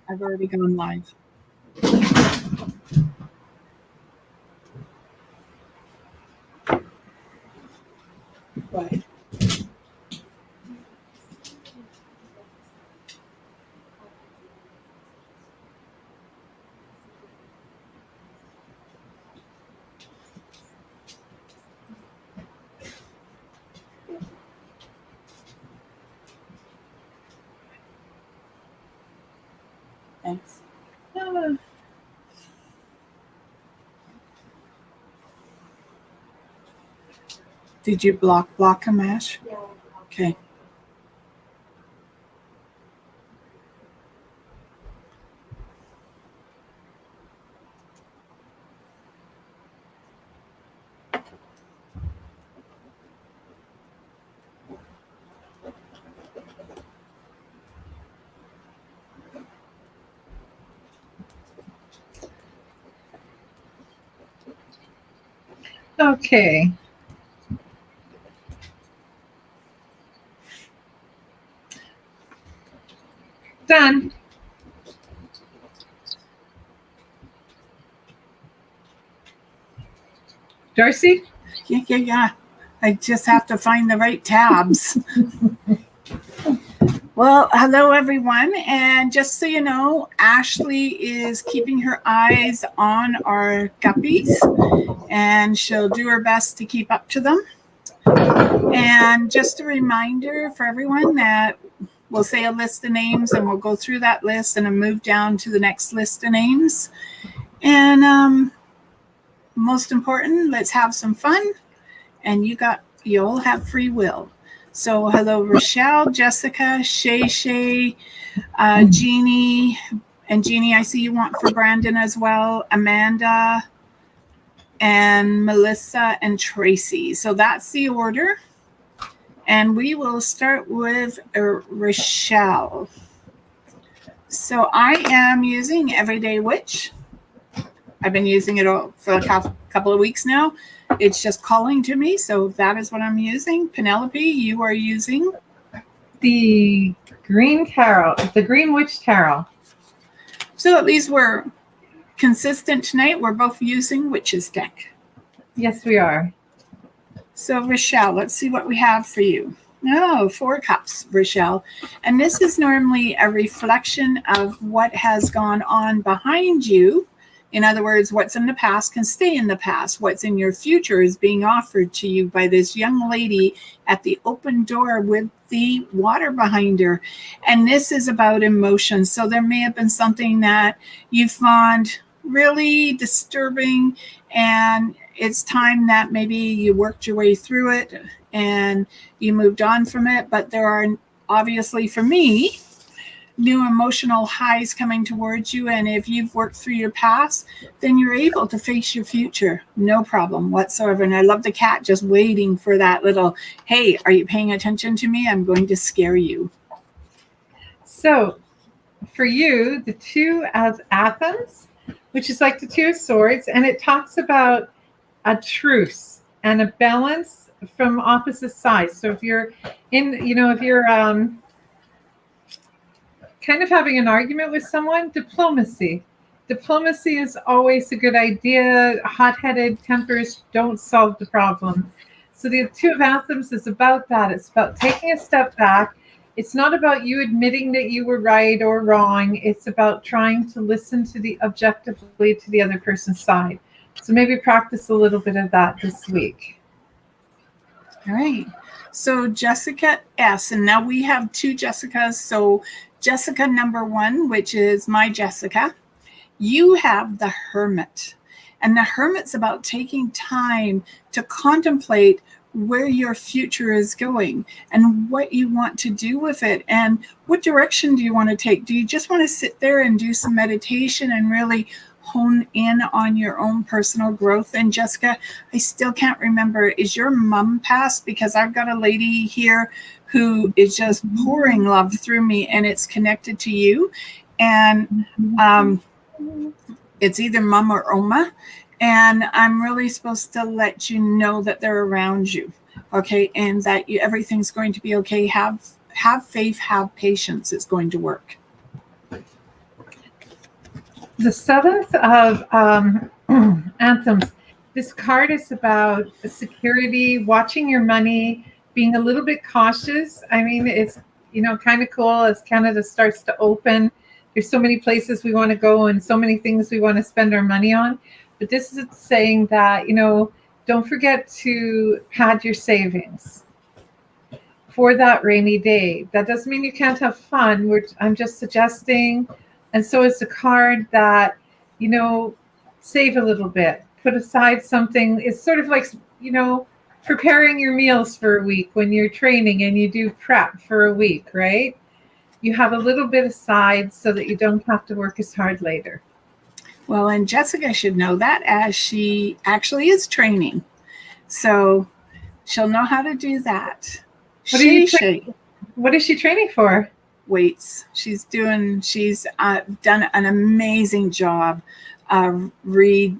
I've already gone live. What? Thanks. Did you block him, Ash? Yeah. Okay. Okay. Done. D'Arcy? Yeah. I just have to find the right tabs. Well, hello, everyone. And just so you know, Ashley is keeping her eyes on our guppies, and she'll do her best to keep up to them. And just a reminder for everyone that we'll say a list of names and we'll go through that list and then move down to the next list of names. And most important, let's have some fun. And you'll have free will. So hello, Rochelle, Jessica, Shay, Jeannie. And Jeannie, I see you want for Brandon as well. Amanda and Melissa and Tracy. So that's the order. And we will start with Rochelle. So I am using Everyday Witch. I've been using it for a couple of weeks now. It's just calling to me, so that is what I'm using. Penelope, you are using? The Green Tarot, the Green Witch Tarot. So at least we're consistent tonight. We're both using Witch's deck. Yes, we are. So Rochelle, let's see what we have for you. Oh, 4 cups, Rochelle. And this is normally a reflection of what has gone on behind you. In other words, what's in the past can stay in the past. What's in your future is being offered to you by this young lady at the open door with the water behind her. And this is about emotions. So there may have been something that you found really disturbing, and it's time that maybe you worked your way through it and you moved on from it. But there are obviously, for me, new emotional highs coming towards you. And if you've worked through your past, then you're able to face your future. No problem whatsoever. And I love the cat just waiting for that little, hey, are you paying attention to me? I'm going to scare you. So for you, the 2 of Athens, which is like the 2 of Swords, and it talks about a truce and a balance from opposite sides. So if you're if you're kind of having an argument with someone, diplomacy is always a good idea. Hot-headed tempers don't solve the problem. So the 2 of Athens is about that. It's about taking a step back. It's not about you admitting that you were right or wrong. It's about trying to listen to objectively to the other person's side. So maybe practice a little bit of that this week. All right. So Jessica S. And now we have 2 Jessicas. So Jessica number 1, which is my Jessica, you have the Hermit. And the Hermit's about taking time to contemplate where your future is going and what you want to do with it and what direction do you want to take. Do you just want to sit there and do some meditation and really hone in on your own personal growth? And Jessica, I still can't remember, is your mom passed? Because I've got a lady here who is just pouring love through me, and it's connected to you. And it's either mom or Oma. And I'm really supposed to let you know that they're around you, okay? And that everything's going to be okay. Have faith, have patience. It's going to work. The seventh of anthems. This card is about security, watching your money, being a little bit cautious. I mean, it's kind of cool as Canada starts to open. There's so many places we want to go and so many things we want to spend our money on. But this is saying that don't forget to pad your savings for that rainy day. That doesn't mean you can't have fun. I'm just suggesting. And so it's a card that, save a little bit, put aside something. It's sort of like, preparing your meals for a week when you're training and you do prep for a week, right? You have a little bit aside so that you don't have to work as hard later. Well, and Jessica should know that as she actually is training. So she'll know how to do that. What is she training for? Weights. She's done an amazing job of reforming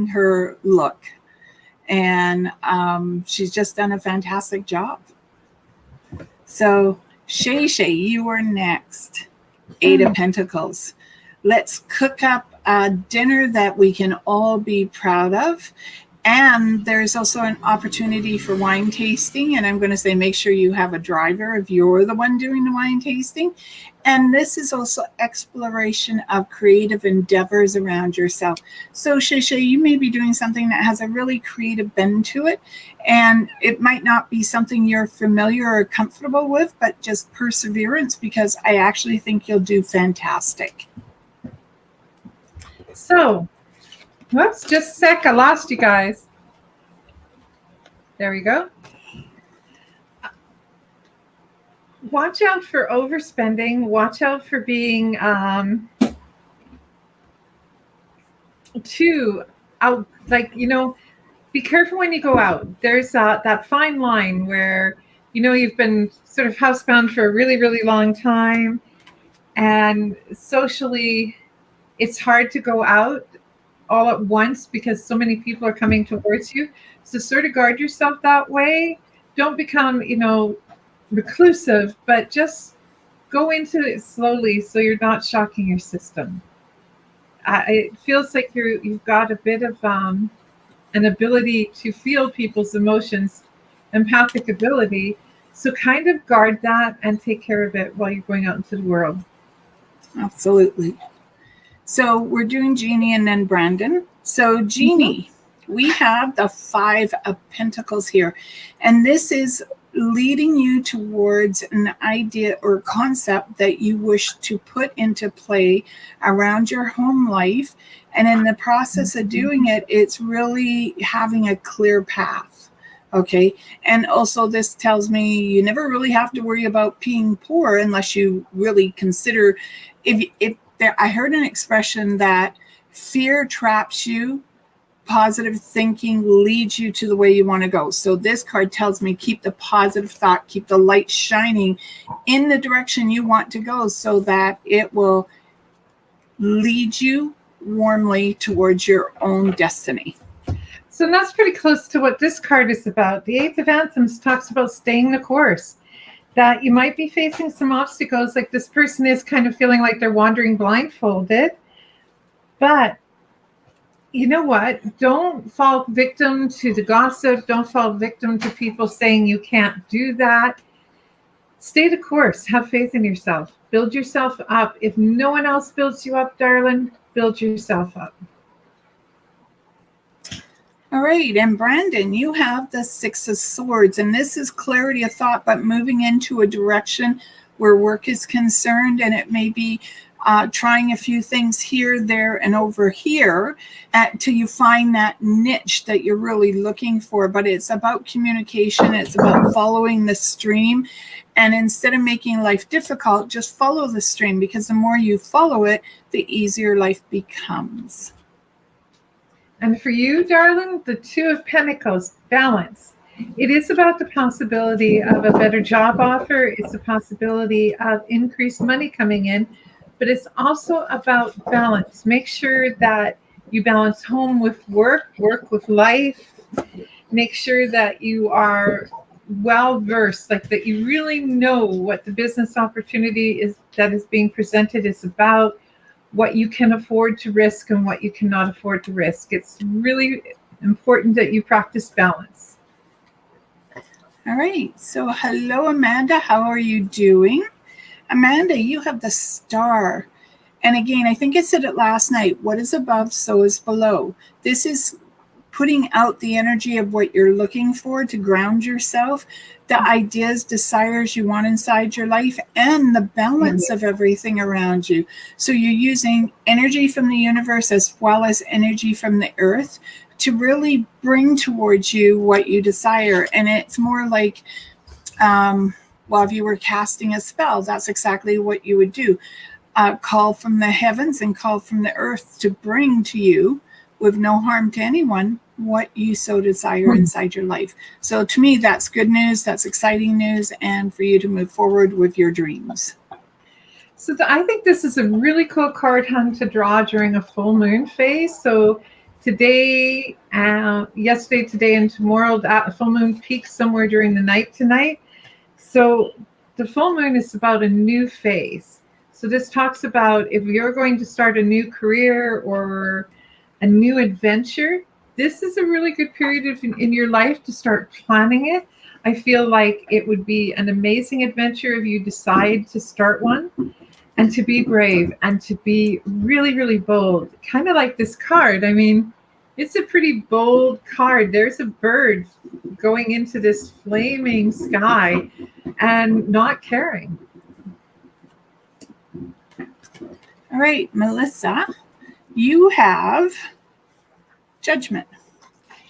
her look. And she's just done a fantastic job. So Shay, you are next. Eight of Pentacles. Let's cook up a dinner that we can all be proud of. And there's also an opportunity for wine tasting. And I'm going to say, make sure you have a driver if you're the one doing the wine tasting. And this is also exploration of creative endeavors around yourself. So Shay, you may be doing something that has a really creative bend to it. And it might not be something you're familiar or comfortable with, but just perseverance, because I actually think you'll do fantastic. So, whoops, just a sec. I lost you guys. There we go. Watch out for overspending. Watch out for being too out. Be careful when you go out. There's that fine line where you've been sort of housebound for a really, really long time, and socially, it's hard to go out all at once because so many people are coming towards you. So sort of guard yourself that way. Don't become, reclusive, but just go into it slowly so you're not shocking your system. It feels like you've got a bit of an ability to feel people's emotions, empathic ability. So kind of guard that and take care of it while you're going out into the world. Absolutely. So we're doing Jeannie and then Brandon. So Jeannie, we have the Five of Pentacles here. And this is leading you towards an idea or concept that you wish to put into play around your home life. And in the process of doing it, it's really having a clear path. Okay. And also this tells me you never really have to worry about being poor unless you really consider I heard an expression that fear traps you, positive thinking leads you to the way you want to go. So this card tells me keep the positive thought, keep the light shining in the direction you want to go so that it will lead you warmly towards your own destiny. So that's pretty close to what this card is about. The Eight of Anthems talks about staying the course. That you might be facing some obstacles, like this person is kind of feeling like they're wandering blindfolded. But you know what? Don't fall victim to the gossip. Don't fall victim to people saying you can't do that. Stay the course. Have faith in yourself. Build yourself up. If no one else builds you up, darling, build yourself up. All right, and Brandon, you have the Six of Swords, and this is clarity of thought, but moving into a direction where work is concerned, and it may be trying a few things here, there, and over here till you find that niche that you're really looking for. But it's about communication. It's about following the stream. And instead of making life difficult, just follow the stream, because the more you follow it, the easier life becomes. And for you, darling, the Two of Pentacles, balance. It is about the possibility of a better job offer. It's a possibility of increased money coming in, but it's also about balance. Make sure that you balance home with work, work with life. Make sure that you are well versed, like that you really know what the business opportunity is that is being presented is about, what you can afford to risk and what you cannot afford to risk. It's really important that you practice balance. All right. So hello, Amanda. How are you doing? Amanda, you have the star. And again, I think I said it last night. What is above, so is below. This is putting out the energy of what you're looking for to ground yourself, the ideas, desires you want inside your life, and the balance of everything around you. So you're using energy from the universe as well as energy from the earth to really bring towards you what you desire. And it's more like, well, if you were casting a spell, that's exactly what you would do. Call from the heavens and call from the earth to bring to you, with no harm to anyone, what you so desire inside your life. So to me, that's good news. That's exciting news. And for you to move forward with your dreams. So I think this is a really cool card hunt to draw during a full moon phase. So today, yesterday, today, and tomorrow, that full moon peaks somewhere during the night tonight. So the full moon is about a new phase. So this talks about if you're going to start a new career or a new adventure, this is a really good period in your life to start planning it. I feel like it would be an amazing adventure if you decide to start one, and to be brave and to be really, really bold. Kind of like this card. I mean, it's a pretty bold card. There's a bird going into this flaming sky and not caring. All right, Melissa, you have Judgment.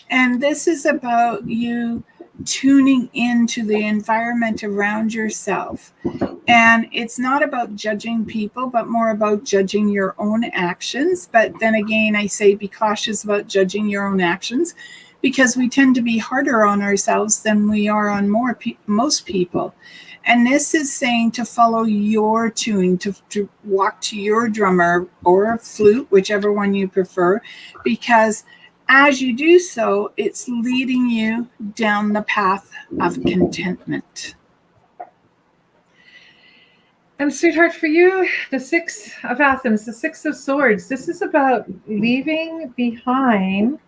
And this is about you tuning into the environment around yourself. And it's not about judging people, but more about judging your own actions. But then again, I say be cautious about judging your own actions, because we tend to be harder on ourselves than we are on most people. And this is saying to follow your tuning, to walk to your drummer or flute, whichever one you prefer, because as you do so, it's leading you down the path of contentment. And sweetheart, for you, the Six of Athens, the Six of Swords, this is about leaving behind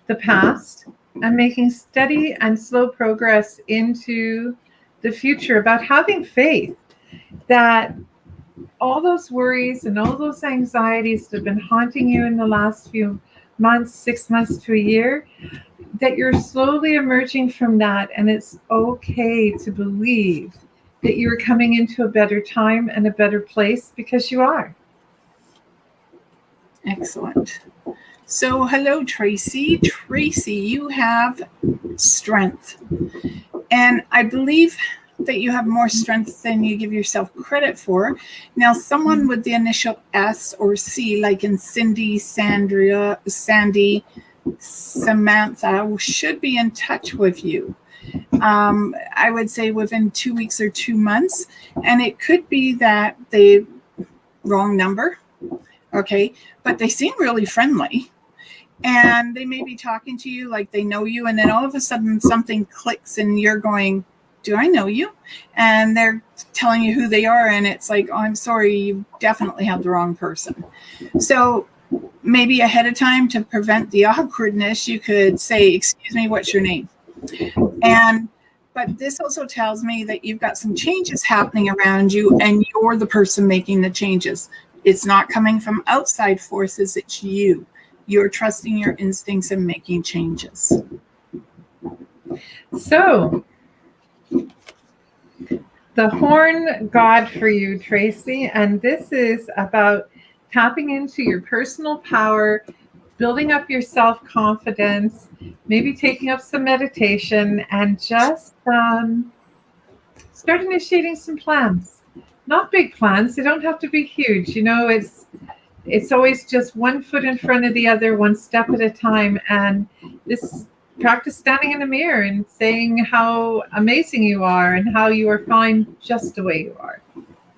the past and making steady and slow progress into the future, about having faith that all those worries and all those anxieties that have been haunting you in the last few months, 6 months to a year, that you're slowly emerging from that, and it's okay to believe that you're coming into a better time and a better place, because you are. Excellent. So hello, Tracy. Tracy, you have Strength. And I believe that you have more strength than you give yourself credit for. Now, someone with the initial S or C, like in Cindy, Sandra, Sandy, Samantha, should be in touch with you. I would say within 2 weeks or 2 months. And it could be that the wrong number, okay, but they seem really friendly. And they may be talking to you like they know you, and then all of a sudden something clicks and you're going, do I know you? And they're telling you who they are, and it's like, oh, I'm sorry, you definitely have the wrong person. So maybe ahead of time, to prevent the awkwardness, you could say, excuse me, what's your name? But this also tells me that you've got some changes happening around you, and you're the person making the changes. It's not coming from outside forces, it's you. You're trusting your instincts and making changes. So, the horn god for you, Tracy, and this is about tapping into your personal power, building up your self-confidence, maybe taking up some meditation, and just start initiating some plans. Not big plans, they don't have to be huge. You know, it's always just one foot in front of the other, one step at a time. And this practice standing in the mirror and saying how amazing you are and how you are fine just the way you are.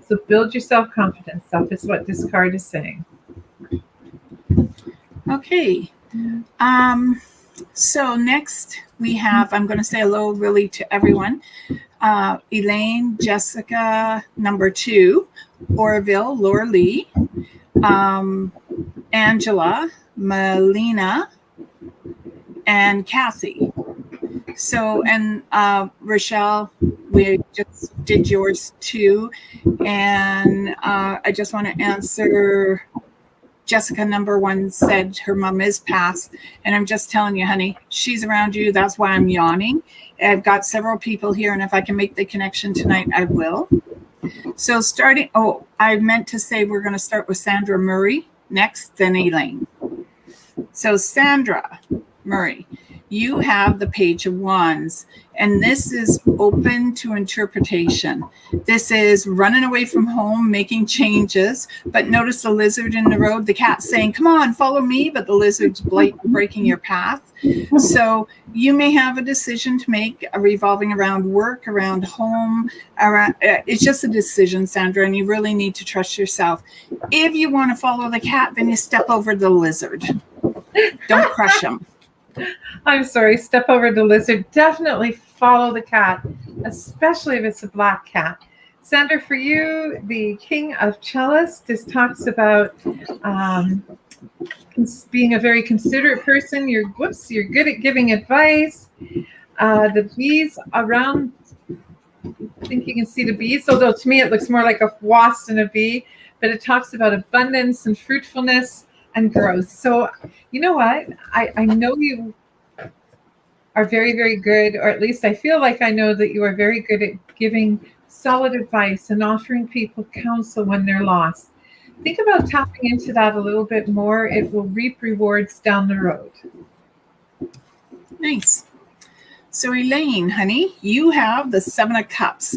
So build your self-confidence. That is what this card is saying. Okay. So next we have, I'm going to say hello really to everyone. Elaine, Jessica, number 2, Orville, Laura Lee, Angela, Melina, and Kathy. So, and Rochelle, we just did yours too. And I just want to answer Jessica number 1 said her mom is passed. And I'm just telling you, honey, she's around you. That's why I'm yawning. I've got several people here, and if I can make the connection tonight, I will. So starting, I meant to say we're going to start with Sandra Murray next, then Elaine. So Sandra Murray, you have the Page of Wands, and this is open to interpretation. This is running away from home, making changes, but notice the lizard in the road, the cat saying, come on, follow me, but the lizard's breaking your path. So you may have a decision to make revolving around work, around home, around, it's just a decision, Sandra, and you really need to trust yourself. If you want to follow the cat, then you step over the lizard. Don't crush him. I'm sorry, step over the lizard. Definitely follow the cat, especially if it's a black cat. Sandra, for you, the King of Chalice, this talks about being a very considerate person. You're good at giving advice. The bees around, I think you can see the bees, although to me it looks more like a wasp than a bee, but it talks about abundance and fruitfulness and growth. So you know what? I know you are very, very good, or at least I feel like I know that you are very good at giving solid advice and offering people counsel when they're lost. Think about tapping into that a little bit more. It will reap rewards down the road. Nice. So Elaine, honey, you have the 7 of Cups,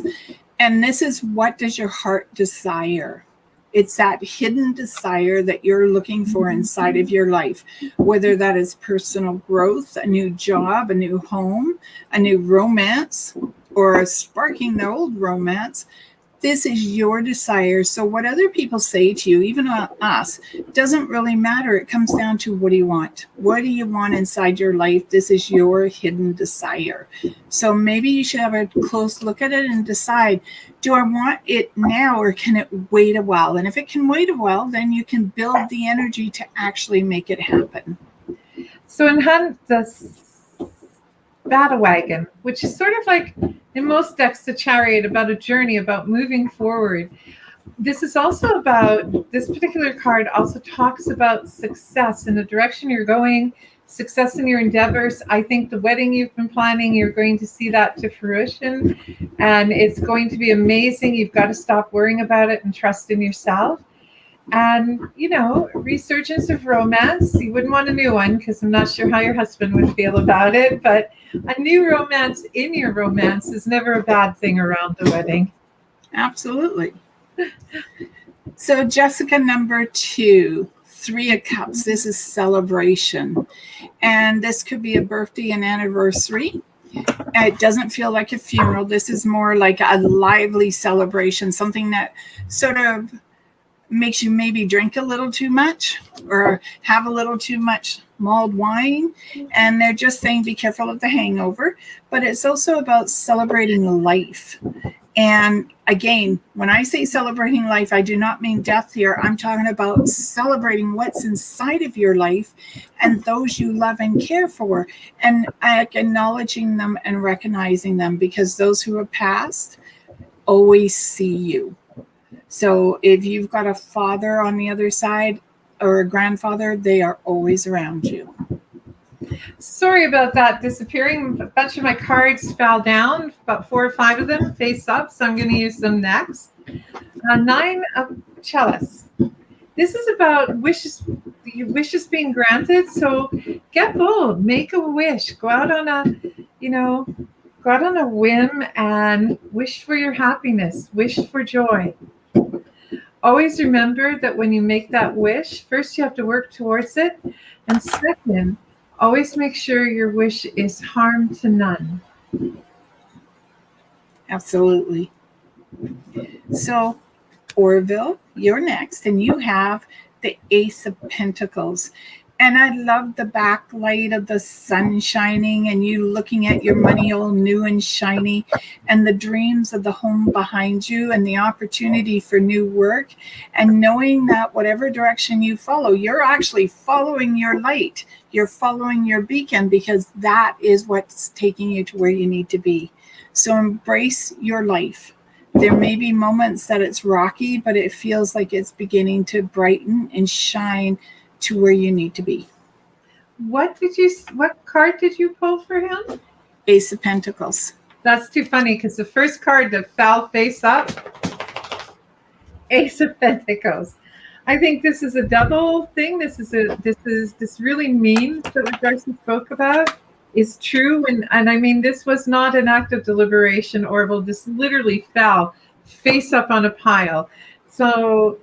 and this is, what does your heart desire? It's that hidden desire that you're looking for inside of your life, whether that is personal growth, a new job, a new home, a new romance, or sparking the old romance. This is your desire. So what other people say to you, even us, doesn't really matter. It comes down to, what do you want? What do you want inside your life? This is your hidden desire. So maybe you should have a close look at it and decide, do I want it now, or can it wait a while? And if it can wait a while, then you can build the energy to actually make it happen. So in the battle wagon, which is sort of like in most decks the Chariot, about a journey, about moving forward. This is also about, this particular card also talks about success in the direction you're going, success in your endeavors. I think the wedding you've been planning, you're going to see that to fruition, and it's going to be amazing. You've got to stop worrying about it and trust in yourself. And, you know, resurgence of romance. You wouldn't want a new one, because I'm not sure how your husband would feel about it, but a new romance in your romance is never a bad thing around the wedding. Absolutely. So Jessica number 2, 3 of Cups. This is celebration. And this could be a birthday and anniversary. It doesn't feel like a funeral. This is more like a lively celebration, something that sort of makes you maybe drink a little too much or have a little too much mulled wine. And they're just saying, be careful of the hangover. But it's also about celebrating life. And again, when I say celebrating life, I do not mean death here. I'm talking about celebrating what's inside of your life and those you love and care for, and acknowledging them and recognizing them, because those who have passed always see you. So if you've got a father on the other side or a grandfather, they are always around you. Sorry about that disappearing. A bunch of my cards fell down, about 4 or 5 of them face up, so I'm going to use them next. 9 of Chalice. This is about wishes being granted. So get bold, make a wish, go out on a whim and wish for your happiness, wish for joy. Always remember that when you make that wish, first you have to work towards it, and second, always make sure your wish is harm to none. Absolutely. So, Orville, you're next, and you have the Ace of Pentacles. And I love the backlight of the sun shining and you looking at your money all new and shiny, and the dreams of the home behind you and the opportunity for new work, and knowing that whatever direction you follow, you're actually following your light. You're following your beacon, because that is what's taking you to where you need to be. So embrace your life. There may be moments that it's rocky, but it feels like it's beginning to brighten and shine to where you need to be. What card did you pull for him? Ace of Pentacles. That's too funny, because the first card that fell face up, Ace of Pentacles. I think this is a double thing. This really means that what D'Arcy spoke about is true. And I mean, this was not an act of deliberation, Orville. This literally fell face up on a pile. So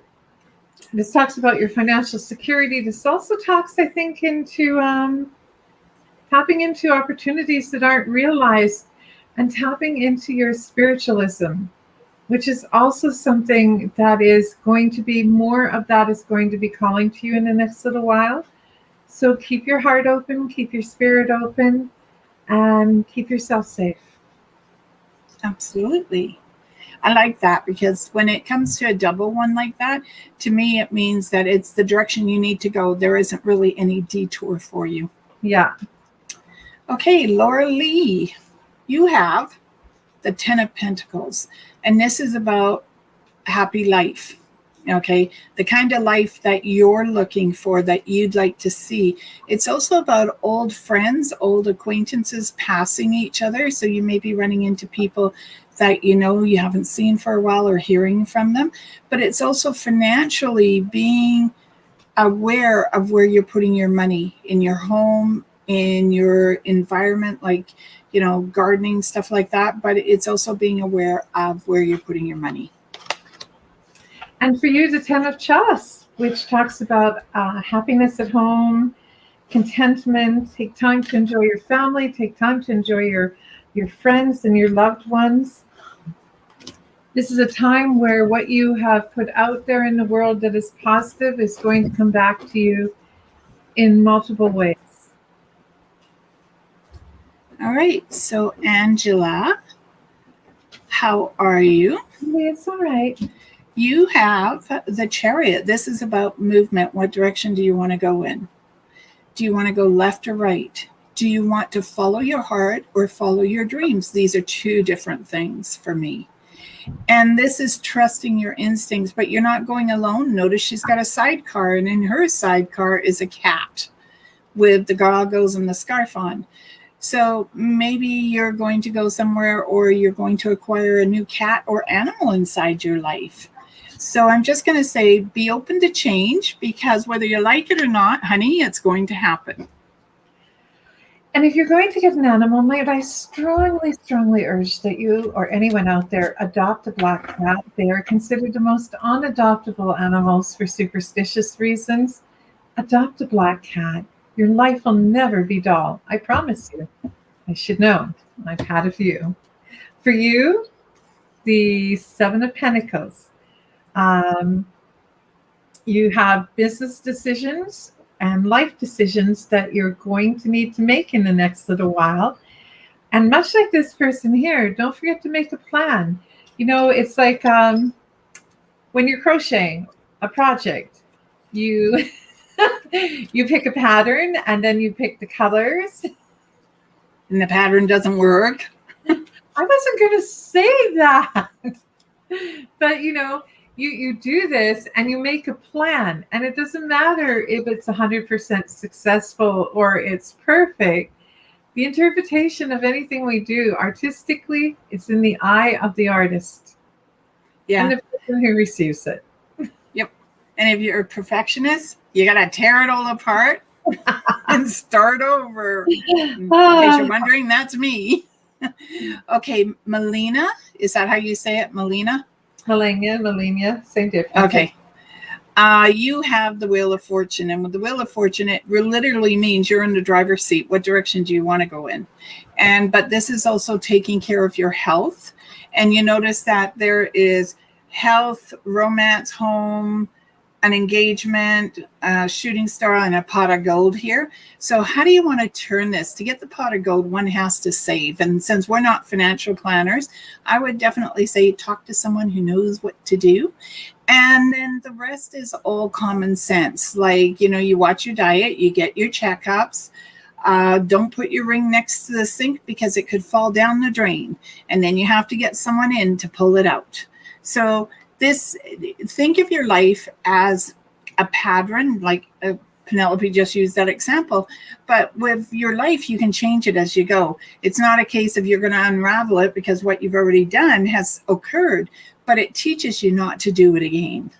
this talks about your financial security. This also talks, I think, into tapping into opportunities that aren't realized, and tapping into your spiritualism, which is also something that is going to be more of that is going to be calling to you in the next little while. So keep your heart open, keep your spirit open, and keep yourself safe. Absolutely. I like that, because when it comes to a double one like that, to me, it means that it's the direction you need to go. There isn't really any detour for you. Yeah. Okay, Laura Lee, you have the 10 of Pentacles, and this is about a happy life. Okay, the kind of life that you're looking for, that you'd like to see. It's also about old friends, old acquaintances passing each other. So you may be running into people that you haven't seen for a while, or hearing from them. But it's also financially being aware of where you're putting your money in your home, in your environment, like gardening, stuff like that. But it's also being aware of where you're putting your money. And for you, the 10 of Chalice, which talks about happiness at home, contentment. Take time to enjoy your family. Take time to enjoy your friends and your loved ones. This is a time where what you have put out there in the world that is positive is going to come back to you in multiple ways. All right. So, Angela, how are you? It's all right. You have the Chariot. This is about movement. What direction do you want to go in? Do you want to go left or right? Do you want to follow your heart or follow your dreams? These are two different things for me. And this is trusting your instincts, but you're not going alone. Notice she's got a sidecar, and in her sidecar is a cat with the goggles and the scarf on. So maybe you're going to go somewhere, or you're going to acquire a new cat or animal inside your life. So I'm just going to say, be open to change, because whether you like it or not, honey, it's going to happen. And if you're going to get an animal, might I strongly, strongly urge that you or anyone out there adopt a black cat. They are considered the most unadoptable animals for superstitious reasons. Adopt a black cat. Your life will never be dull. I promise you. I should know. I've had a few. For you, the 7 of Pentacles. You have business decisions and life decisions that you're going to need to make in the next little while. And much like this person here, don't forget to make a plan. It's like when you're crocheting a project, you you pick a pattern, and then you pick the colors. And the pattern doesn't work. I wasn't going to say that. But, you do this and you make a plan, and it doesn't matter if it's 100% successful or it's perfect. The interpretation of anything we do artistically, it's in the eye of the artist. Yeah. And the person who receives it. Yep. And if you're a perfectionist, you got to tear it all apart and start over. In case you're wondering, that's me. Okay, Melina, is that how you say it? Melina, same difference. Okay. You have the Wheel of Fortune, and with the Wheel of Fortune, it literally means you're in the driver's seat. What direction do you want to go in? But this is also taking care of your health. And you notice that there is health, romance, home, an engagement, a shooting star, and a pot of gold here. So how do you want to turn this? To get the pot of gold, one has to save. And since we're not financial planners, I would definitely say talk to someone who knows what to do. And then the rest is all common sense. Like, you watch your diet, you get your checkups. Don't put your ring next to the sink because it could fall down the drain. And then you have to get someone in to pull it out. So think of your life as a pattern, like Penelope just used that example. But with your life, you can change it as you go. It's not a case of you're going to unravel it because what you've already done has occurred, but it teaches you not to do it again,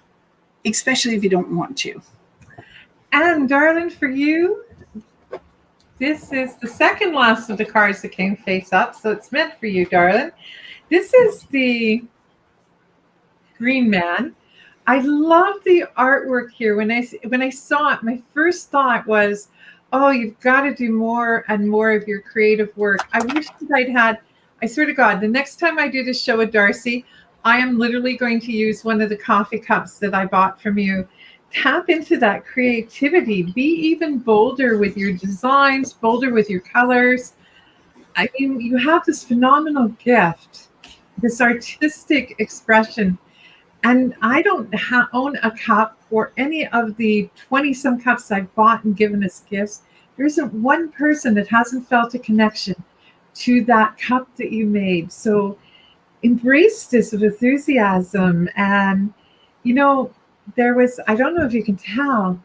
especially if you don't want to. And darling, for you, this is the second last of the cards that came face up, so it's meant for you, darling. This is the Green Man. I love the artwork here. When I saw it, my first thought was, oh, you've got to do more and more of your creative work. I wish that I'd had, I swear to God, the next time I do this show with D'Arcy, I am literally going to use one of the coffee cups that I bought from you. Tap into that creativity. Be even bolder with your designs, bolder with your colors. I mean, you have this phenomenal gift, this artistic expression. And I don't own a cup or any of the 20-some cups I've bought and given as gifts. There isn't one person that hasn't felt a connection to that cup that you made. So embrace this with enthusiasm. And, there was, I don't know if you can tell,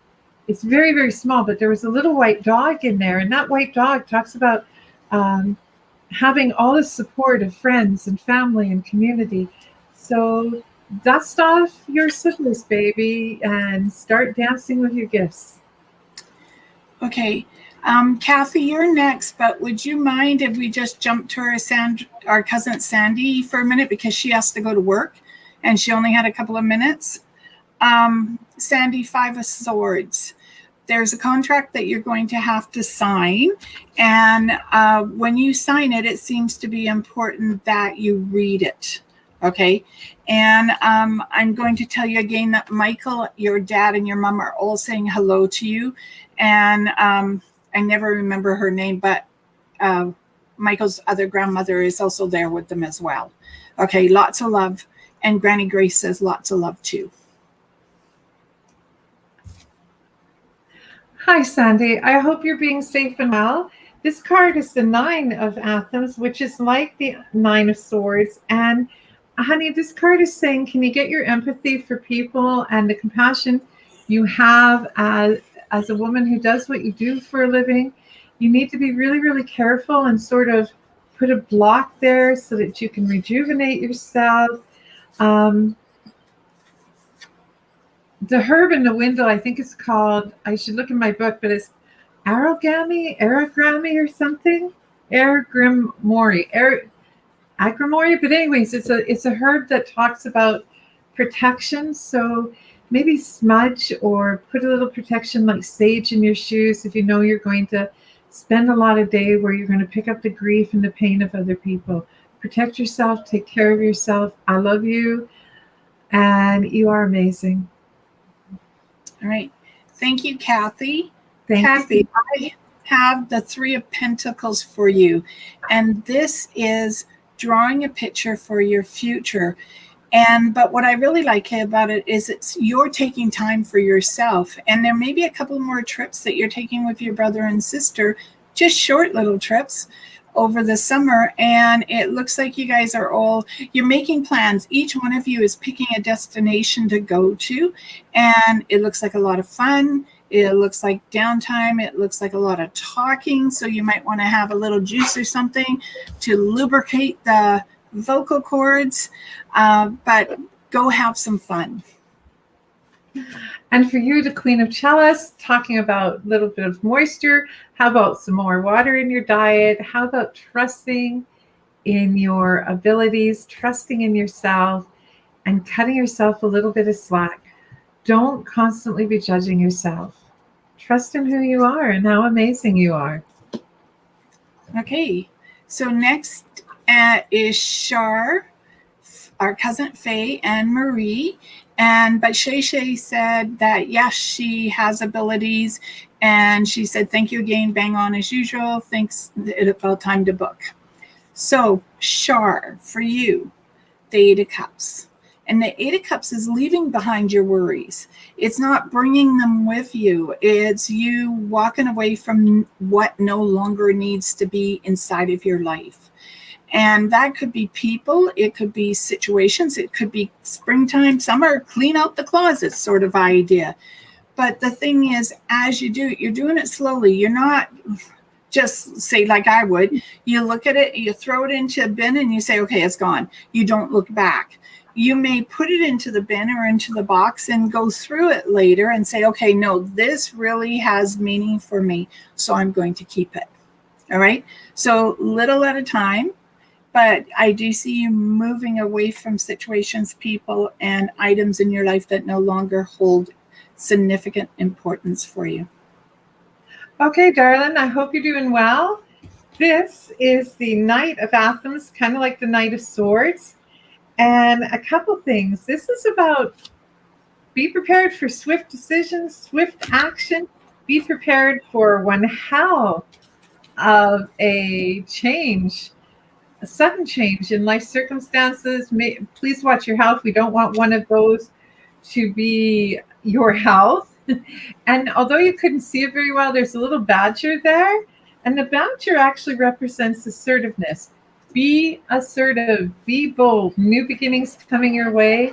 it's very, very small, but there was a little white dog in there. And that white dog talks about having all the support of friends and family and community. So dust off your slippers, baby, and start dancing with your gifts. Okay. Kathy, you're next, but would you mind if we just jump to our cousin Sandy for a minute because she has to go to work and she only had a couple of minutes? Sandy, 5 of Swords. There's a contract that you're going to have to sign. And when you sign it, it seems to be important that you read it. Okay. And I'm going to tell you again that Michael, your dad, and your mom are all saying hello to you. And I never remember her name, but Michael's other grandmother is also there with them as well. Okay. Lots of love. And Granny Grace says lots of love too. Hi, Sandy. I hope you're being safe and well. This card is the 9 of Athens, which is like the 9 of Swords. And honey, this card is saying, can you get your empathy for people and the compassion you have as a woman who does what you do for a living? You need to be really, really careful and sort of put a block there so that you can rejuvenate yourself. The herb in the window, I think it's called, I should look in my book, but it's aragami or something. Agrimori. But anyways, it's a herb that talks about protection. So maybe smudge or put a little protection like sage in your shoes if you know you're going to spend a lot of day where you're going to pick up the grief and the pain of other people. Protect yourself, take care of yourself. I love you, and you are amazing. All right. Thank you, Kathy. Kathy, I have the 3 of Pentacles for you. And this is drawing a picture for your future. But what I really like about it is you're taking time for yourself. And there may be a couple more trips that you're taking with your brother and sister, just short little trips over the summer. And it looks like you guys are you're making plans. Each one of you is picking a destination to go to. And it looks like a lot of fun. It looks like downtime. It looks like a lot of talking. So you might want to have a little juice or something to lubricate the vocal cords. But go have some fun. And for you, the Queen of Chalice, talking about a little bit of moisture. How about some more water in your diet? How about trusting in your abilities, trusting in yourself, and cutting yourself a little bit of slack? Don't constantly be judging yourself. Trust in who you are and how amazing you are. Okay, so next is Shar, our cousin Faye, and Marie. But Shay Shay said that yes, she has abilities, and she said thank you again, bang on as usual. Thinks it's about time to book. So Shar, for you, the Eight of Cups. And the Eight of Cups is leaving behind your worries. It's not bringing them with you. It's you walking away from what no longer needs to be inside of your life. And that could be people, it could be situations, it could be springtime, summer, clean out the closet sort of idea. But the thing is, as you do it, you're doing it slowly. You're not just say like I would. You look at it, you throw it into a bin and you say, okay, it's gone. You don't look back. You may put it into the bin or into the box and go through it later and say, okay, no, this really has meaning for me, so I'm going to keep it. All right. So little at a time, but I do see you moving away from situations, people, and items in your life that no longer hold significant importance for you. Okay, darling, I hope you're doing well. This is the Knight of Athens, kind of like the Knight of Swords. And a couple things. This is about be prepared for swift decisions, swift action. Be prepared for one hell of a change, a sudden change in life circumstances. Please watch your health. We don't want one of those to be your health. And although you couldn't see it very well, there's a little badger there. And the badger actually represents assertiveness. Be assertive, be bold, new beginnings coming your way.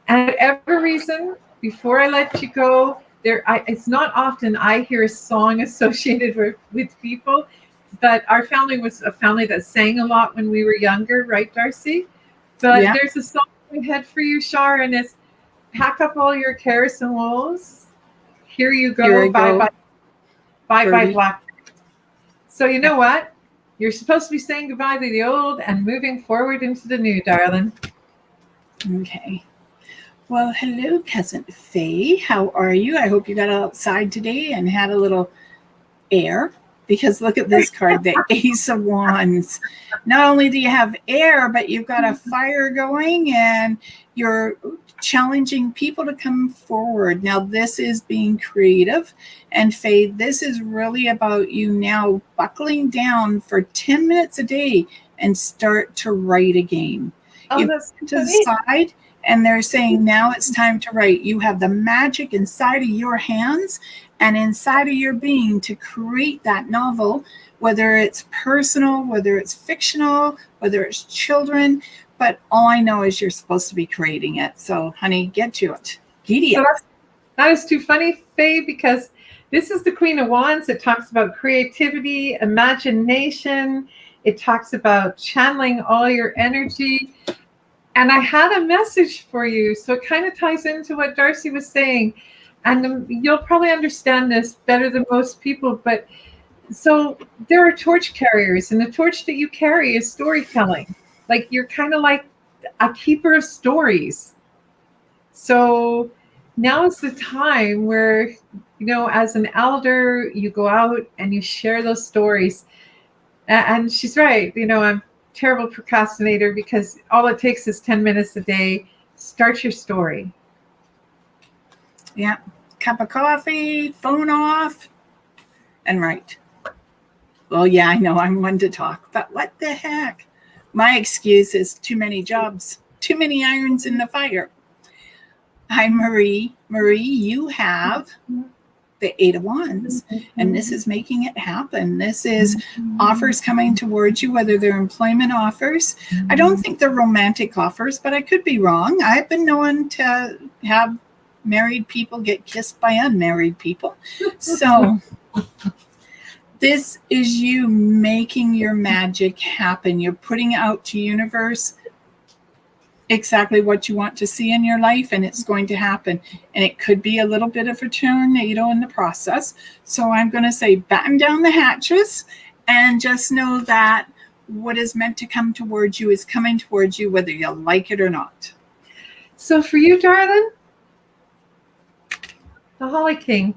And for whatever reason, before I let you go, it's not often I hear a song associated with people, but our family was a family that sang a lot when we were younger, right, D'Arcy? But yeah. There's a song we had for you, Shar, and it's pack up all your cares and woes. Here you go, bye, black. So you know what? You're supposed to be saying goodbye to the old and moving forward into the new, darling. Okay. Well, hello, Cousin Faye. How are you? I hope you got outside today and had a little air, because look at this card, the Ace of Wands. Not only do you have air, but you've got a fire going and you're challenging people to come forward. Now, this is being creative. And Faye, this is really about you now buckling down for 10 minutes a day and start to write again. You have to decide, and they're saying now it's time to write. You have the magic inside of your hands and inside of your being to create that novel, whether it's personal, whether it's fictional, whether it's children. But all I know is you're supposed to be creating it. So, honey, get to it. Giddy up. That is too funny, Faye, because this is the Queen of Wands. It talks about creativity, imagination. It talks about channeling all your energy. And I had a message for you. So it kind of ties into what D'Arcy was saying. And you'll probably understand this better than most people. But so there are torch carriers, and the torch that you carry is storytelling. Like you're kind of like a keeper of stories. So now is the time where, you know, as an elder, you go out and you share those stories. And she's right. You know, I'm a terrible procrastinator because all it takes is 10 minutes a day. Start your story. Yeah. Cup of coffee, phone off, and write. Well, yeah, I know I'm one to talk, but what the heck? My excuse is too many jobs, too many irons in the fire. Hi, Marie. Marie, you have the Eight of Wands, and this is making it happen. This is offers coming towards you, whether they're employment offers. I don't think they're romantic offers, but I could be wrong. I've been known to have married people get kissed by unmarried people. So this is you making your magic happen. You're putting out to universe exactly what you want to see in your life, and it's going to happen. And it could be a little bit of a tornado in the process. So I'm going to say batten down the hatches and just know that what is meant to come towards you is coming towards you, whether you like it or not. So for you, darling, the Holly King.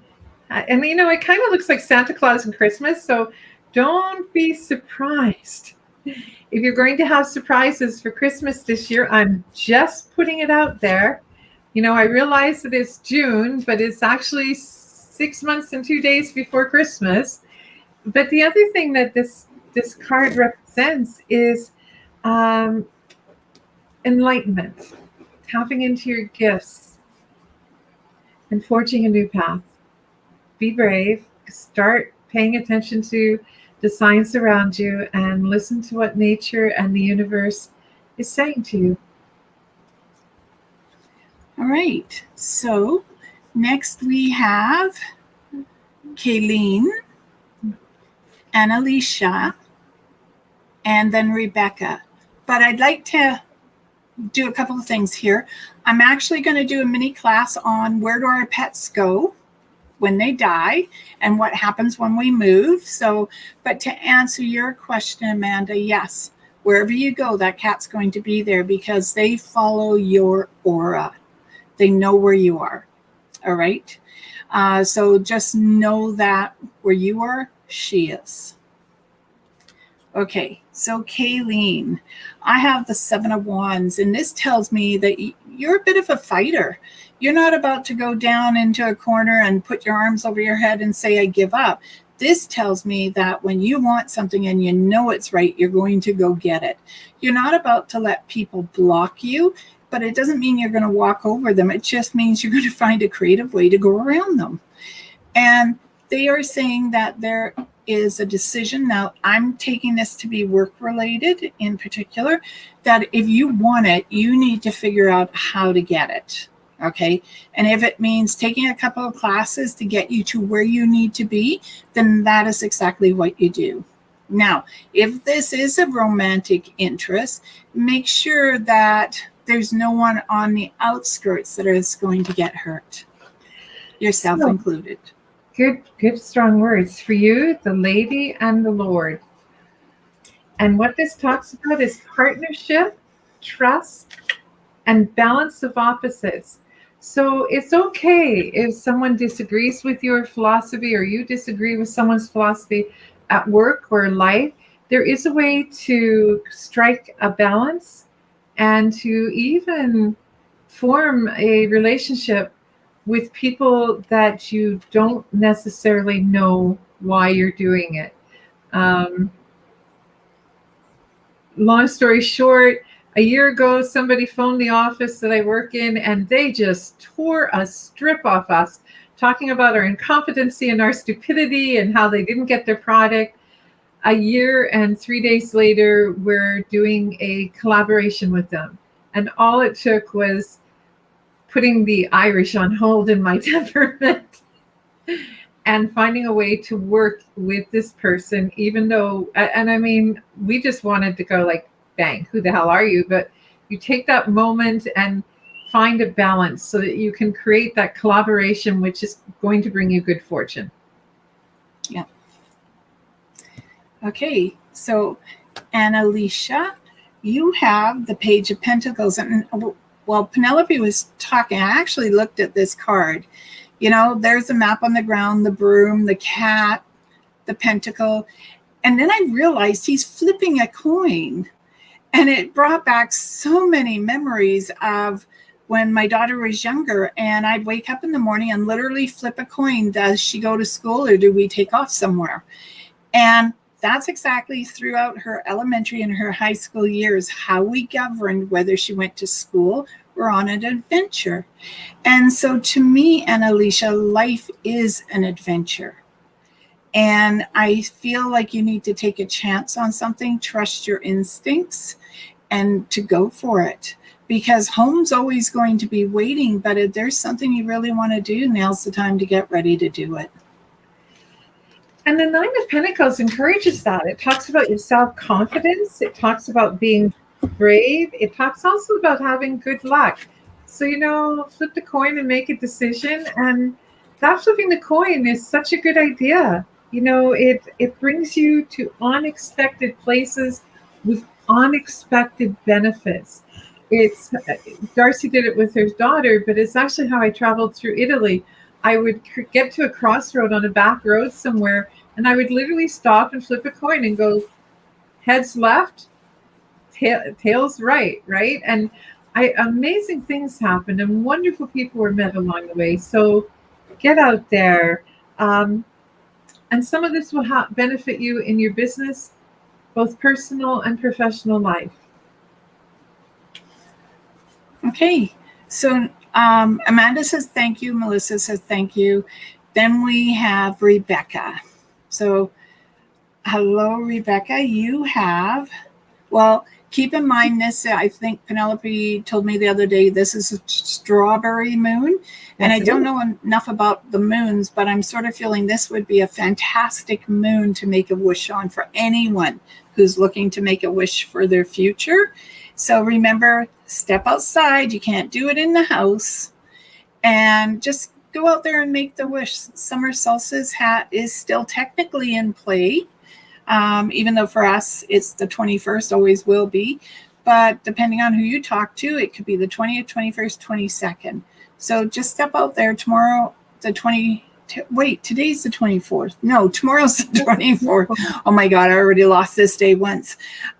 And, you know, it kind of looks like Santa Claus and Christmas, so don't be surprised. If you're going to have surprises for Christmas this year, I'm just putting it out there. I realize that it's June, but it's actually 6 months and 2 days before Christmas. But the other thing that this card represents is um, enlightenment, tapping into your gifts and forging a new path. Be brave. Start paying attention to the signs around you and listen to what nature and the universe is saying to you. All right. So next we have Kayleen, Annalicia, and then Rebecca. But I'd like to do a couple of things here. I'm actually going to do a mini class on where do our pets go when they die and what happens when we move. So, but to answer your question, Amanda, yes, wherever you go, that cat's going to be there because they follow your aura. They know where you are. All right. So just know that where you are, she is. Okay, so Kayleen, I have the 7 of Wands, and this tells me that you're a bit of a fighter. You're not about to go down into a corner and put your arms over your head and say, I give up. This tells me that when you want something and you know it's right, you're going to go get it. You're not about to let people block you, but it doesn't mean you're going to walk over them. It just means you're going to find a creative way to go around them. And they are saying that there is a decision. Now, I'm taking this to be work related in particular, that if you want it, you need to figure out how to get it. Okay. And if it means taking a couple of classes to get you to where you need to be, then that is exactly what you do. Now, if this is a romantic interest, make sure that there's no one on the outskirts that is going to get hurt, yourself included. Good, strong words. For you, the Lady and the Lord. And what this talks about is partnership, trust, and balance of opposites. So it's okay if someone disagrees with your philosophy or you disagree with someone's philosophy at work or life. There is a way to strike a balance and to even form a relationship with people that you don't necessarily know why you're doing it. Long story short, a year ago, somebody phoned the office that I work in, and they just tore a strip off us, talking about our incompetency and our stupidity and how they didn't get their product. A year and 3 days later, we're doing a collaboration with them. And all it took was putting the Irish on hold in my temperament and finding a way to work with this person, even though, and I mean, we just wanted to go like, bang, who the hell are you? But you take that moment and find a balance so that you can create that collaboration, which is going to bring you good fortune. Yeah. Okay, so Annalicia, you have the Page of Pentacles, and while Penelope was talking, I actually looked at this card. You know, there's a map on the ground, the broom, the cat, the pentacle. And then I realized he's flipping a coin. And it brought back so many memories of when my daughter was younger. And I'd wake up in the morning and literally flip a coin. Does she go to school or do we take off somewhere? And that's exactly throughout her elementary and her high school years, how we governed whether she went to school or on an adventure. And so to me, Annalicia, life is an adventure. And I feel like you need to take a chance on something, trust your instincts, and to go for it. Because home's always going to be waiting, but if there's something you really want to do, now's the time to get ready to do it. And the Nine of Pentacles encourages that. It talks about your self-confidence. It talks about being brave. It talks also about having good luck. So, flip the coin and make a decision. And that flipping the coin is such a good idea. It brings you to unexpected places with unexpected benefits. D'Arcy did it with her daughter, but it's actually how I traveled through Italy. I would get to a crossroad on a back road somewhere, and I would literally stop and flip a coin and go heads left, tails right? And amazing things happened and wonderful people were met along the way. So get out there. And some of this will benefit you in your business, both personal and professional life. Okay, so Amanda says thank you. Melissa says thank you. Then we have Rebecca. So, hello, Rebecca. You have, well, keep in mind this, I think Penelope told me the other day, this is a strawberry moon. And I don't know enough about the moons, but I'm sort of feeling this would be a fantastic moon to make a wish on for anyone who's looking to make a wish for their future. So remember, step outside. You can't do it in the house. And just go out there and make the wish. Summer solstice is still technically in play. Even though for us it's the 21st, always will be. But depending on who you talk to, it could be the 20th, 21st, 22nd. So just step out there tomorrow, today's the 24th. No, tomorrow's the 24th. Oh my God, I already lost this day once.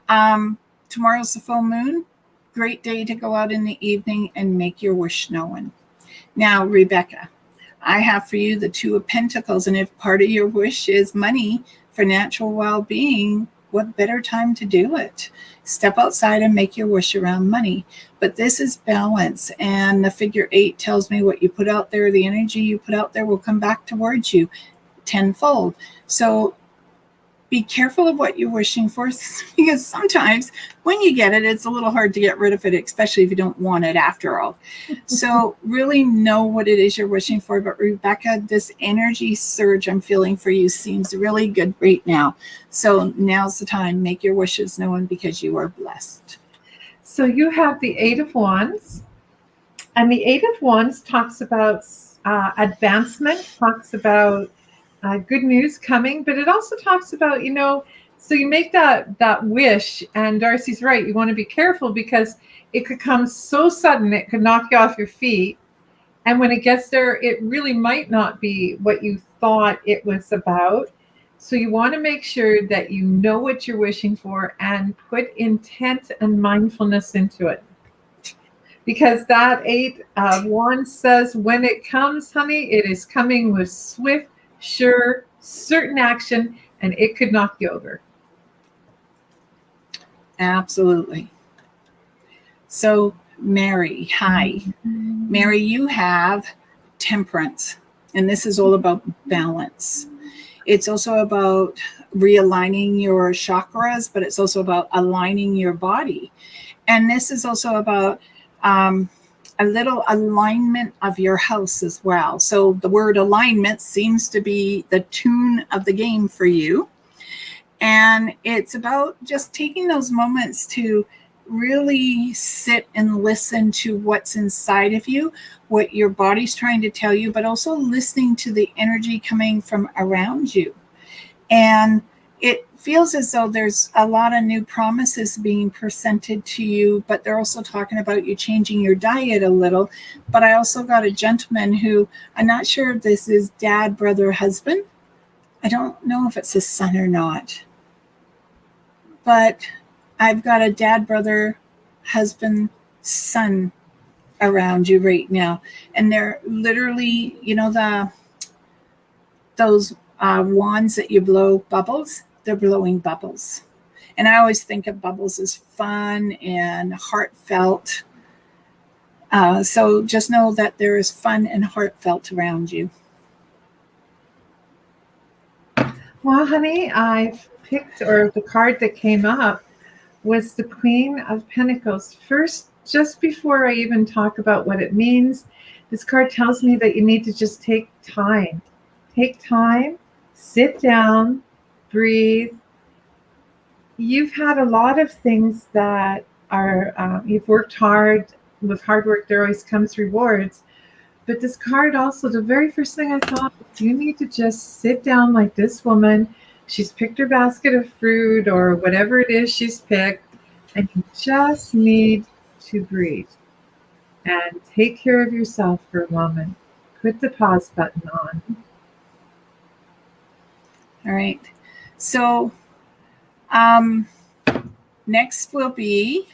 Tomorrow's the full moon. Great day to go out in the evening and make your wish known. Now, Rebecca, I have for you the Two of Pentacles. And if part of your wish is money for natural well-being, what better time to do it? Step outside and make your wish around money. But this is balance. And the figure 8 tells me what you put out there, the energy you put out there will come back towards you tenfold. So be careful of what you're wishing for, because sometimes when you get it, it's a little hard to get rid of it, especially if you don't want it after all. So really know what it is you're wishing for. But Rebecca, this energy surge I'm feeling for you seems really good right now. So now's the time. Make your wishes known because you are blessed. So you have the Eight of Wands. And the Eight of Wands talks about advancement, talks about good news coming, but it also talks about, so you make that wish, and D'Arcy's right. You want to be careful because it could come so sudden, it could knock you off your feet. And when it gets there, it really might not be what you thought it was about. So you want to make sure that you know what you're wishing for and put intent and mindfulness into it. Because that Eight of Wands says, when it comes, honey, it is coming with swift, sure, certain action, and it could knock you over. Absolutely. So, Mary, hi. Mary, you have Temperance, and this is all about balance. It's also about realigning your chakras, but it's also about aligning your body. And this is also about a little alignment of your house as well. So the word alignment seems to be the tune of the game for you. And it's about just taking those moments to really sit and listen to what's inside of you, what your body's trying to tell you, but also listening to the energy coming from around you. And it feels as though there's a lot of new promises being presented to you, but they're also talking about you changing your diet a little. But I also got a gentleman who, I'm not sure if this is dad, brother, husband. I don't know if it's his son or not. But I've got a dad, brother, husband, son around you right now. And they're literally, those wands that you blow bubbles, they're blowing bubbles. And I always think of bubbles as fun and heartfelt. So just know that there is fun and heartfelt around you. Well, honey, I've picked, or the card that came up was the Queen of Pentacles. First, just before I even talk about what it means, this card tells me that you need to just take time. Take time, sit down, breathe. You've had a lot of things that are, you've worked hard. With hard work, there always comes rewards. But this card also, the very first thing I thought, you need to just sit down like this woman. She's picked her basket of fruit or whatever it is she's picked, and you just need to breathe and take care of yourself for a moment. Put the pause button on. All right. So next will be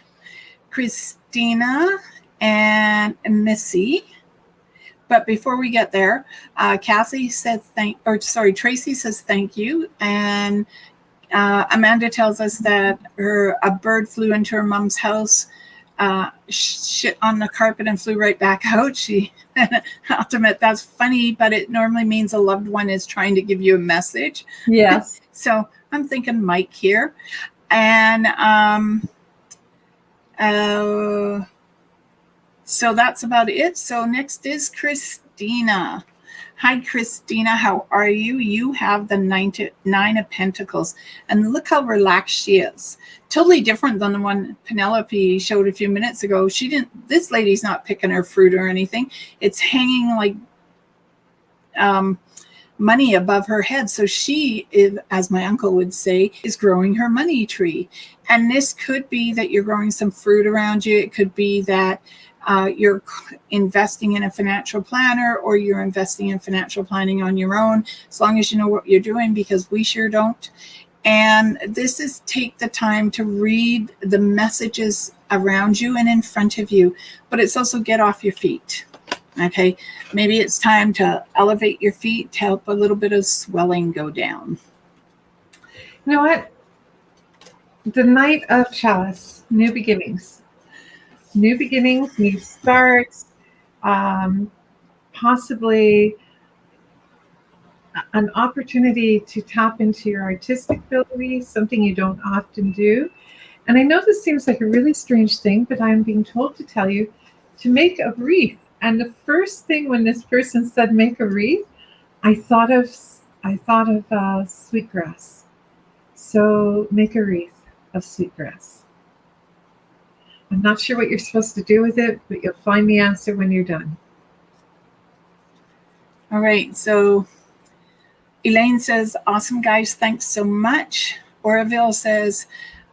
Christina and Missy. But before we get there, Tracy says thank you. And Amanda tells us that a bird flew into her mom's house, shit on the carpet and flew right back out. She, I'll admit that's funny, but it normally means a loved one is trying to give you a message. Yes. So I'm thinking Mike here. And so that's about it. So next is Christina. Hi, Christina. How are you? You have the nine of Pentacles. And look how relaxed she is. Totally different than the one Penelope showed a few minutes ago. This lady's not picking her fruit or anything. It's hanging like money above her head. So she is, as my uncle would say, is growing her money tree. And this could be that you're growing some fruit around you. It could be that you're investing in a financial planner, or you're investing in financial planning on your own, as long as you know what you're doing, because we sure don't. And this is take the time to read the messages around you and in front of you, but it's also get off your feet. Okay, maybe it's time to elevate your feet to help a little bit of swelling go down. You know what? The Knight of Chalice, new beginnings. New beginnings, new starts, possibly an opportunity to tap into your artistic ability, something you don't often do. And I know this seems like a really strange thing, but I'm being told to tell you to make a wreath. And the first thing when this person said make a wreath, I thought of sweetgrass. So make a wreath of sweetgrass. I'm not sure what you're supposed to do with it, but you'll find the answer when you're done. All right. So Elaine says, awesome, guys. Thanks so much. Oroville says,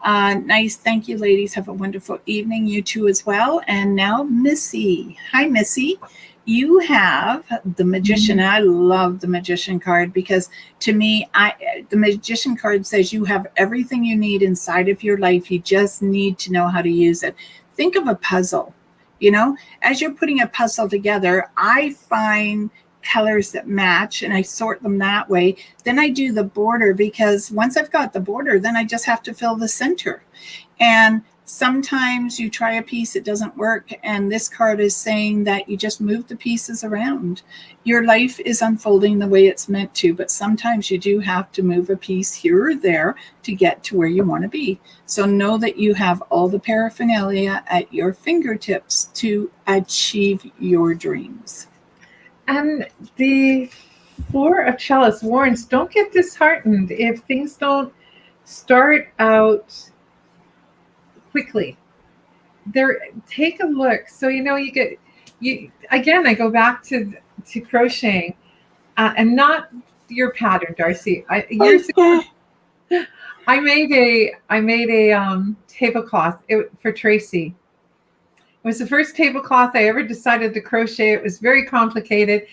nice. Thank you, ladies. Have a wonderful evening. You too as well. And now Missy. Hi, Missy. You have the Magician. I love the Magician card because to me, the Magician card says you have everything you need inside of your life. You just need to know how to use it. Think of a puzzle. You know, as you're putting a puzzle together, I find colors that match and I sort them that way. Then I do the border, because once I've got the border, then I just have to fill the center. And sometimes you try a piece, it doesn't work. And this card is saying that you just move the pieces around. Your life is unfolding the way it's meant to, but sometimes you do have to move a piece here or there to get to where you want to be. So know that you have all the paraphernalia at your fingertips to achieve your dreams. And the Four of Chalice warns, don't get disheartened if things don't start out quickly. Take a look. So again, I go back to crocheting, and not your pattern, D'Arcy. Years ago, I made a tablecloth for Tracy. It was the first tablecloth I ever decided to crochet. It was very complicated.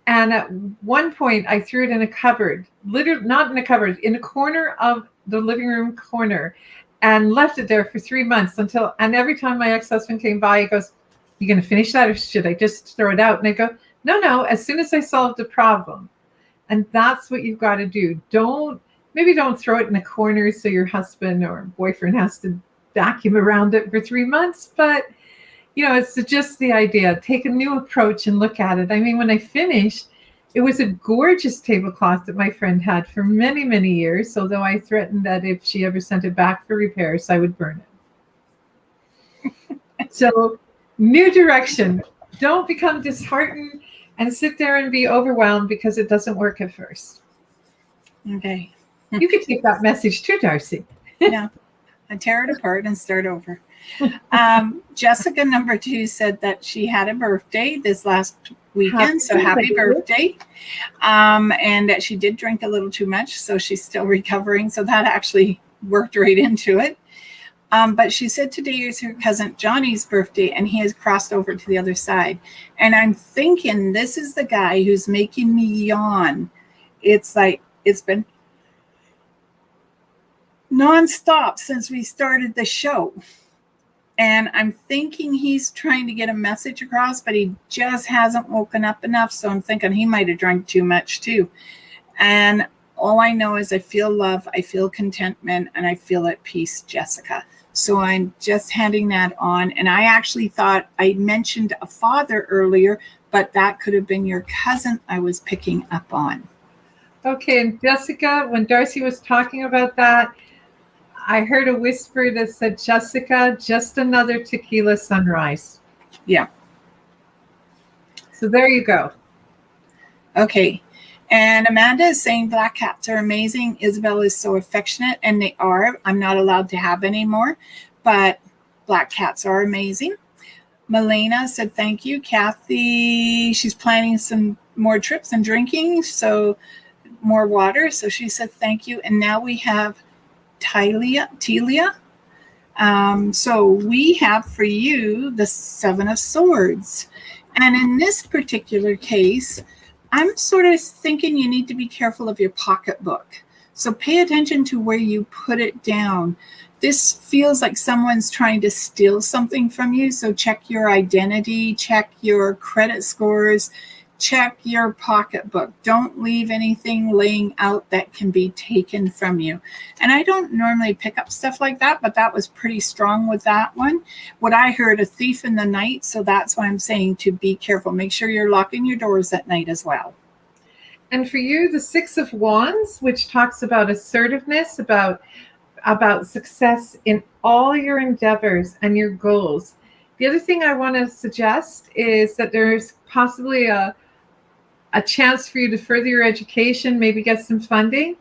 And at one point I threw it in a cupboard, literally not in a cupboard, in a corner of the living room corner, and left it there for 3 months and every time my ex-husband came by, he goes, "You going to finish that or should I just throw it out?" And I go, no, as soon as I solved the problem. And that's what you've got to do. Don't throw it in a corner so your husband or boyfriend has to vacuum around it for 3 months, but it's just the idea. Take a new approach and look at it. I mean, when I finished, it was a gorgeous tablecloth that my friend had for many, many years, although I threatened that if she ever sent it back for repairs, I would burn it. So, new direction. Don't become disheartened and sit there and be overwhelmed because it doesn't work at first. Okay. You could take that message too, D'Arcy. Yeah. I tear it apart and start over. Jessica number 2 said that she had a birthday this last weekend, so happy birthday. And that she did drink a little too much, so she's still recovering. So that actually worked right into it. But she said today is her cousin Johnny's birthday, and he has crossed over to the other side. And I'm thinking this is the guy who's making me yawn. It's like it's been nonstop since we started the show. And I'm thinking he's trying to get a message across, but he just hasn't woken up enough. So I'm thinking he might have drank too much too. And all I know is I feel love, I feel contentment, and I feel at peace, Jessica. So I'm just handing that on. And I actually thought I mentioned a father earlier, but that could have been your cousin I was picking up on. Okay, and Jessica, when D'Arcy was talking about that, I heard a whisper that said, Jessica, just another tequila sunrise. Yeah. So there you go. Okay. And Amanda is saying black cats are amazing. Isabel is so affectionate, and they are. I'm not allowed to have any more, but black cats are amazing. Melena said, thank you. Kathy, she's planning some more trips and drinking, so more water. So she said, thank you. And now we have Telia. So we have for you the Seven of Swords. And in this particular case, I'm sort of thinking you need to be careful of your pocketbook. So pay attention to where you put it down. This feels like someone's trying to steal something from you. So check your identity, check your credit scores, check your pocketbook. Don't leave anything laying out that can be taken from you. And I don't normally pick up stuff like that, but that was pretty strong with that one. What I heard, a thief in the night. So that's why I'm saying to be careful. Make sure you're locking your doors at night as well. And for you, the Six of Wands, which talks about assertiveness, about success in all your endeavors and your goals. The other thing I want to suggest is that there's possibly a chance for you to further your education, maybe get some funding.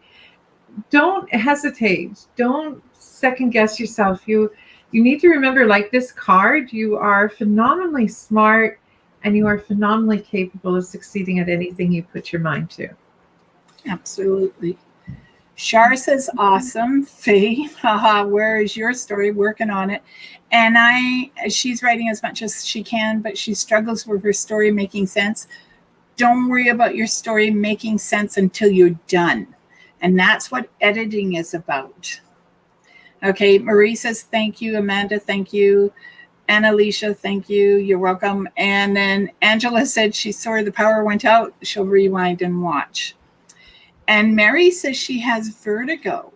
Don't hesitate. Don't second guess yourself. You need to remember, like this card, you are phenomenally smart and you are phenomenally capable of succeeding at anything you put your mind to. Absolutely. Shar says, awesome. Faye, haha, where is your story? Working on it. And she's writing as much as she can, but she struggles with her story making sense. Don't worry about your story making sense until you're done. And that's what editing is about. Okay, Marie says, thank you. Amanda, thank you. Annalicia, thank you. You're welcome. And then Angela said she's sorry the power went out. She'll rewind and watch. And Mary says she has vertigo.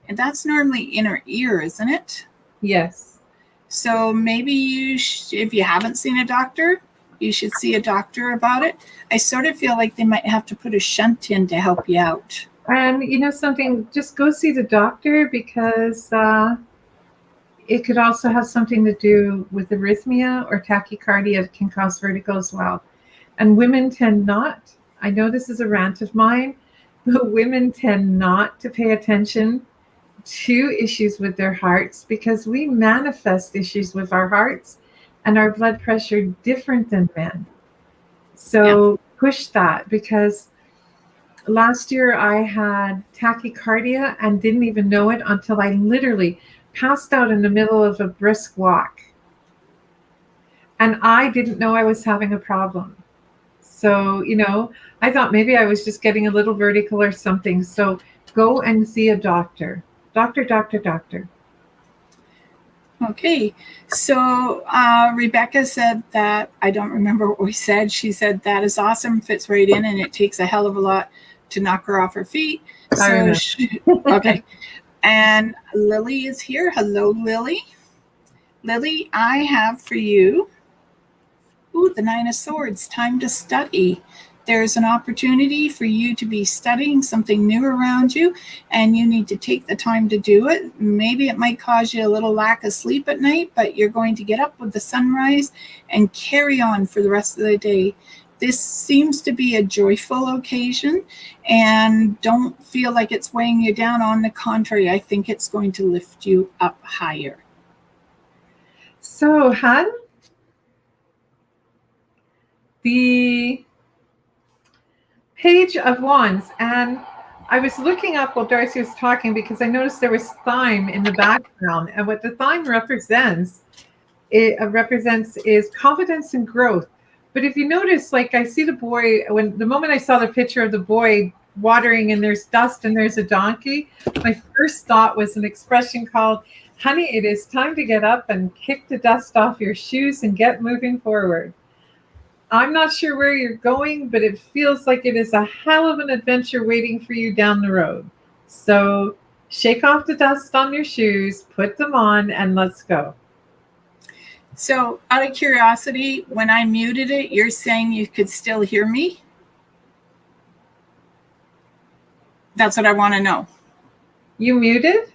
And that's normally in her ear, isn't it? Yes. So maybe if you haven't seen a doctor, you should see a doctor about it. I sort of feel like they might have to put a shunt in to help you out. And you know something, just go see the doctor, because it could also have something to do with arrhythmia or tachycardia that can cause vertigo as well. And women tend not, I know this is a rant of mine, but women tend not to pay attention to issues with their hearts, because we manifest issues with our hearts and our blood pressure different than men. So push that, because last year I had tachycardia and didn't even know it until I literally passed out in the middle of a brisk walk. And I didn't know I was having a problem. So, I thought maybe I was just getting a little vertical or something. So go and see a doctor. Doctor. Okay, so Rebecca said that, I don't remember what we said. She said that is awesome, fits right in, and it takes a hell of a lot to knock her off her feet. So okay, and Lily is here. Hello, Lily. Lily, I have for you, the Nine of Swords, time to study. There's an opportunity for you to be studying something new around you, and you need to take the time to do it. Maybe it might cause you a little lack of sleep at night, but you're going to get up with the sunrise and carry on for the rest of the day. This seems to be a joyful occasion, and don't feel like it's weighing you down. On the contrary, I think it's going to lift you up higher. So, Han, the Page of Wands, and I was looking up while D'Arcy was talking because I noticed there was thyme in the background, and what the thyme represents is confidence and growth. But if you notice, like I see the boy, the moment I saw the picture of the boy watering and there's dust and there's a donkey, my first thought was an expression called Honey, it is time to get up and kick the dust off your shoes and get moving forward. I'm not sure where you're going, but it feels like it is a hell of an adventure waiting for you down the road. So shake off the dust on your shoes, put them on, and let's go. So out of curiosity, when I muted it, you're saying you could still hear me? That's what I want to know. You muted?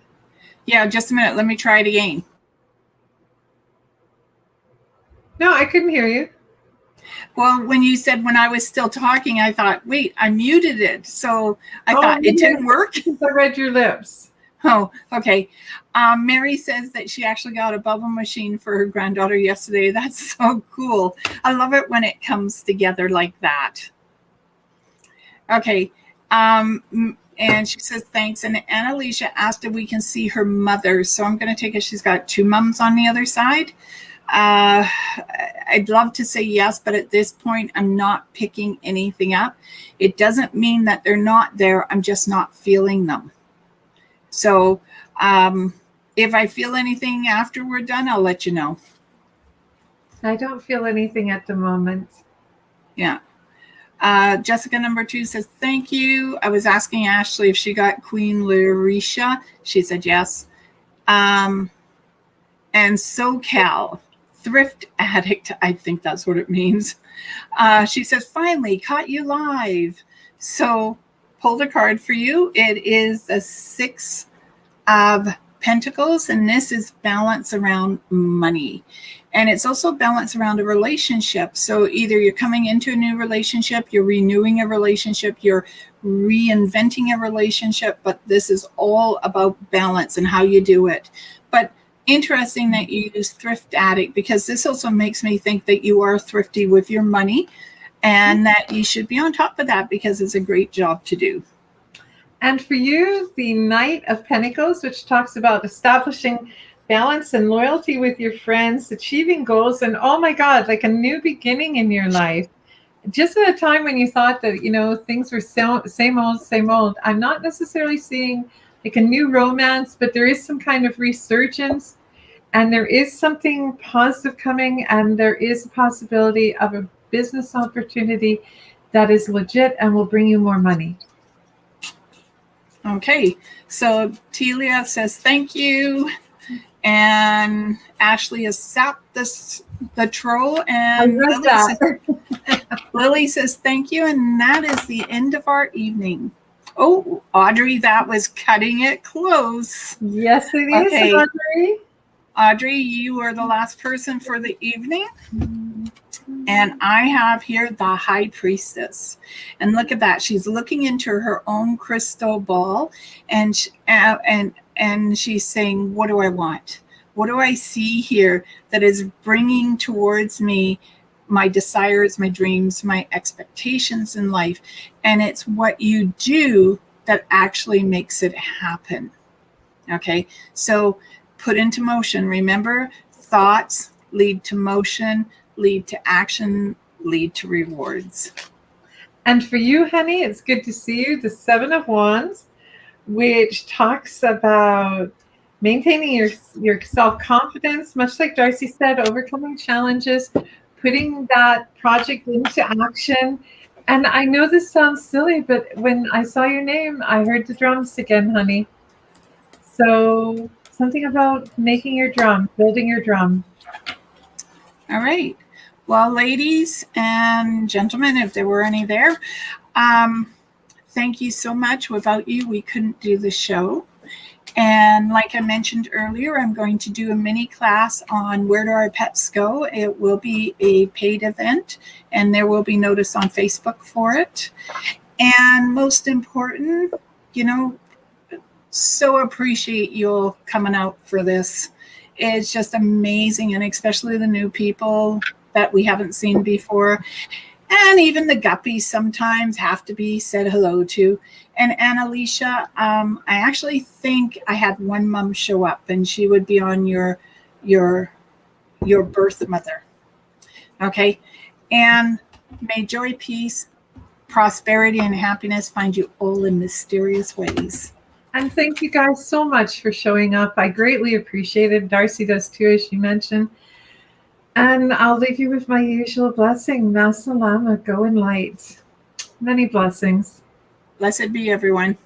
Yeah, just a minute. Let me try it again. No, I couldn't hear you. Well, when you said when I was still talking, I thought, wait, I muted it. So I thought it didn't work. I read your lips. Oh, okay. Mary says that she actually got a bubble machine for her granddaughter yesterday. That's so cool. I love it when it comes together like that. Okay. And she says thanks. And Annalicia asked if we can see her mother. So I'm going to take it. She's got two mums on the other side. I'd love to say yes, but at this point, I'm not picking anything up. It doesn't mean that they're not there. I'm just not feeling them. So if I feel anything after we're done, I'll let you know. I don't feel anything at the moment. Yeah. Jessica number 2 says, thank you. I was asking Ashley if she got Queen Larisha. She said yes. And SoCal, thrift addict, I think that's what it means. She says, finally, caught you live. So pulled a card for you. It is the 6 of Pentacles, and this is balance around money. And it's also balance around a relationship. So either you're coming into a new relationship, you're renewing a relationship, you're reinventing a relationship, but this is all about balance and how you do it. But interesting that you use thrift addict, because this also makes me think that you are thrifty with your money and that you should be on top of that because it's a great job to do. And for you, the Knight of Pentacles, which talks about establishing balance and loyalty with your friends, achieving goals, and oh my God, like a new beginning in your life. Just at a time when you thought that, you know, things were same old. I'm not necessarily seeing like a new romance, but there is some kind of resurgence, and there is something positive coming, and there is a possibility of a business opportunity that is legit and will bring you more money. Okay, so Telia says thank you, and Ashley has sapped the troll, and Lily says thank you, and that is the end of our evening. Oh, Audrey, that was cutting it close. Yes, it is, okay. Audrey. Audrey, you are the last person for the evening. And I have here the High Priestess. And look at that. She's looking into her own crystal ball, and she's saying, what do I want? What do I see here that is bringing towards me my desires, my dreams, my expectations in life? And it's what you do that actually makes it happen. Okay, so put into motion. Remember, thoughts lead to motion, lead to action, lead to rewards. And for you, honey, it's good to see you. The 7 of Wands, which talks about maintaining your self-confidence, much like D'Arcy said, overcoming challenges, putting that project into action. And I know this sounds silly, but when I saw your name, I heard the drums again, honey. So something about making your drum, building your drum. All right. Well, ladies and gentlemen, if there were any there, thank you so much. Without you, we couldn't do the show. And like I mentioned earlier, I'm going to do a mini class on where do our pets go. It will be a paid event, and there will be notice on Facebook for it. And most important, you know, so appreciate you all coming out for this. It's just amazing, and especially the new people that we haven't seen before. And even the guppies sometimes have to be said hello to. And Annalicia, I actually think I had one mom show up, and she would be on your birth mother. Okay. And may joy, peace, prosperity, and happiness find you all in mysterious ways. And thank you guys so much for showing up. I greatly appreciate it. D'Arcy does too, as she mentioned. And I'll leave you with my usual blessing. Masalama, go in light. Many blessings. Blessed be everyone.